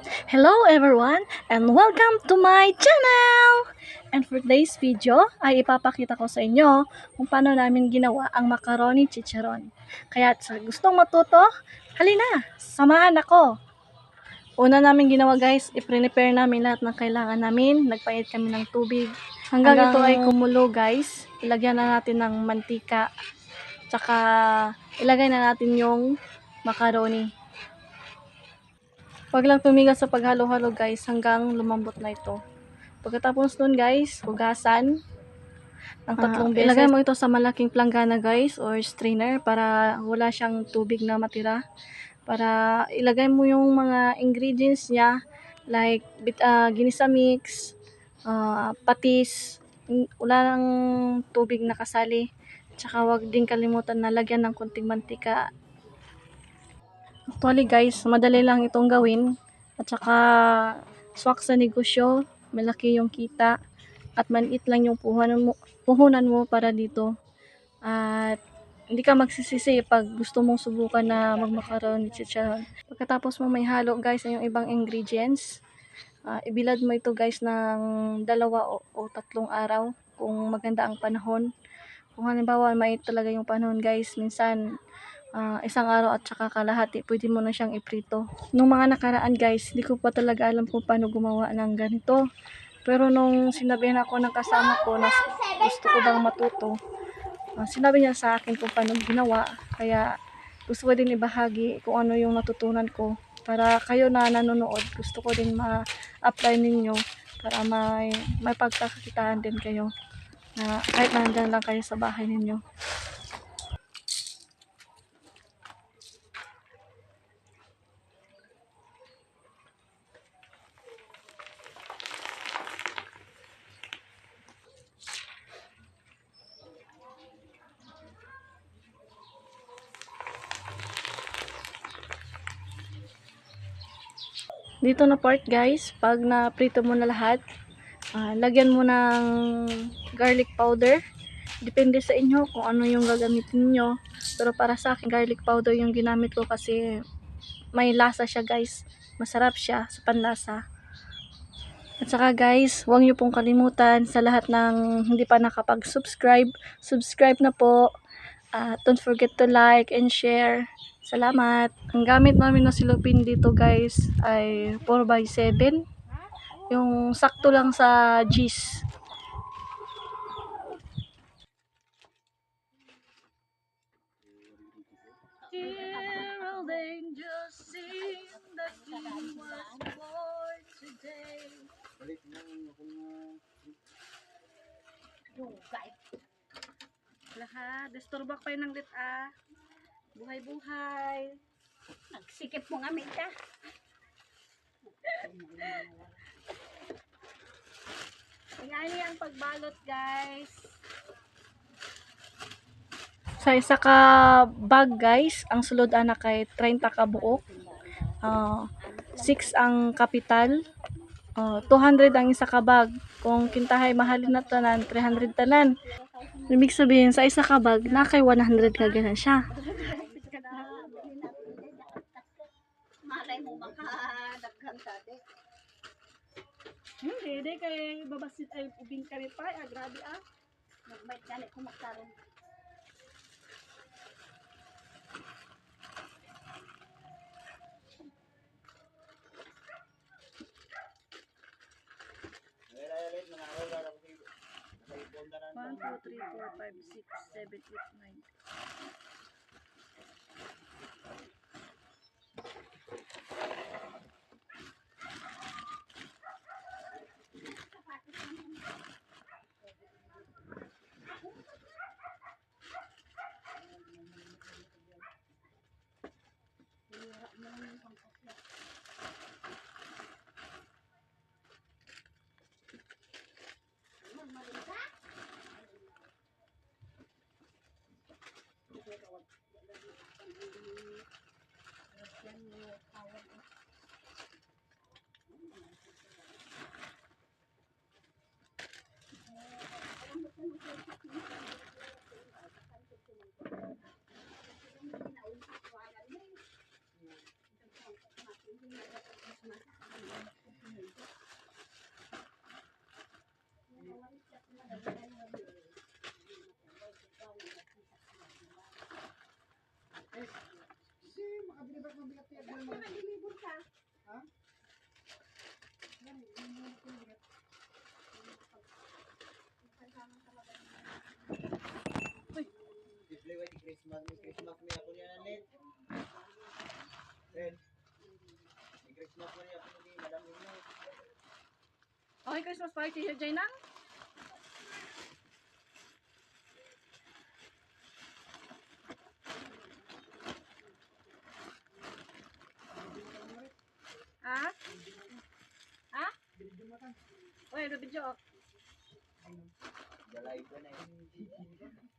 Hello everyone and welcome to my channel! And for today's video ay ipapakita ko sa inyo kung paano namin ginawa ang macaroni chicharon. Kaya sa gustong matuto, halina, samahan ako! Una namin ginawa guys, i-prepare namin lahat ng kailangan namin. Nagpainit kami ng tubig. Hanggang ito ay kumulo guys, ilagyan na natin ng mantika. Tsaka ilagay na natin yung macaroni. Wag lang tumigas sa paghalo-halo guys hanggang lumambot na ito. Pagkatapos nun guys, hugasan ng tatlong beses. Ilagay mo ito sa malaking planggana guys or strainer para wala siyang tubig na matira. Para ilagay mo yung mga ingredients niya like ginisa mix, patis, wala nang tubig na kasali. Tsaka wag din kalimutan na lagyan ng konting mantika. Actually guys, madali lang itong gawin at saka swak sa negosyo, malaki yung kita at maliit lang yung puhunan mo para dito. At hindi ka magsisisi pag gusto mong subukan na magmacaroni chicharon. Pagkatapos mo may halo guys yung ibang ingredients, ibilad mo ito guys ng 2 o 3 araw kung maganda ang panahon. Kung halimbawa may talaga yung panahon guys, minsan 1 araw at saka kalahati, pwede mo na siyang iprito. Nung mga nakaraan guys, hindi ko pa talaga alam kung paano gumawa ng ganito. Pero nung sinabihan ako ng kasama ko na gusto ko bang matuto, sinabi niya sa akin kung paano ginawa. Kaya gusto ko din ibahagi kung ano yung natutunan ko. Para kayo na nanonood, gusto ko din ma-apply ninyo para may pagkakakitaan din kayo. Na kahit nandyan lang kayo sa bahay ninyo. Dito na part guys, pag na-prito mo na lahat, lagyan mo ng garlic powder. Depende sa inyo kung ano yung gagamitin niyo. Pero para sa akin, garlic powder yung ginamit ko kasi may lasa siya guys. Masarap siya sa panlasa. At saka guys, huwag niyo pong kalimutan sa lahat ng hindi pa nakapag-subscribe. Subscribe na po. Don't forget to like and share. Salamat. Ang gamit namin na silupin dito guys ay 4x7. Yung sakto lang sa cheese. Carol angels sing that he was born today. Lahat, destorbak pa yun ng lit buhay-buhay. Nagsikip mo nga ka. Ayan ang pagbalot guys. Sa isa ka bag guys, ang sulod anak kay 30 ka buok. 6 ang kapital. 200 ang isa ka bag. Kung kintahay mahalin na tanan, 300 tanan. Ibig sabihin sa isa ka bag na kay 100 ka gana siya. Malay mo baka daghan tadi. Hindi kay babasit ay ubing kami pa, grabe Nagbait gani ko magkaroon. One, two, three, four, five, six, seven, eight, nine. may Christmas may ako niya net. Red. May Christmas man ako ni Madam Nino. Okay, Christmas party siya dyan nang? Ha? Ha? Uy, ano video? Galay ko na eh.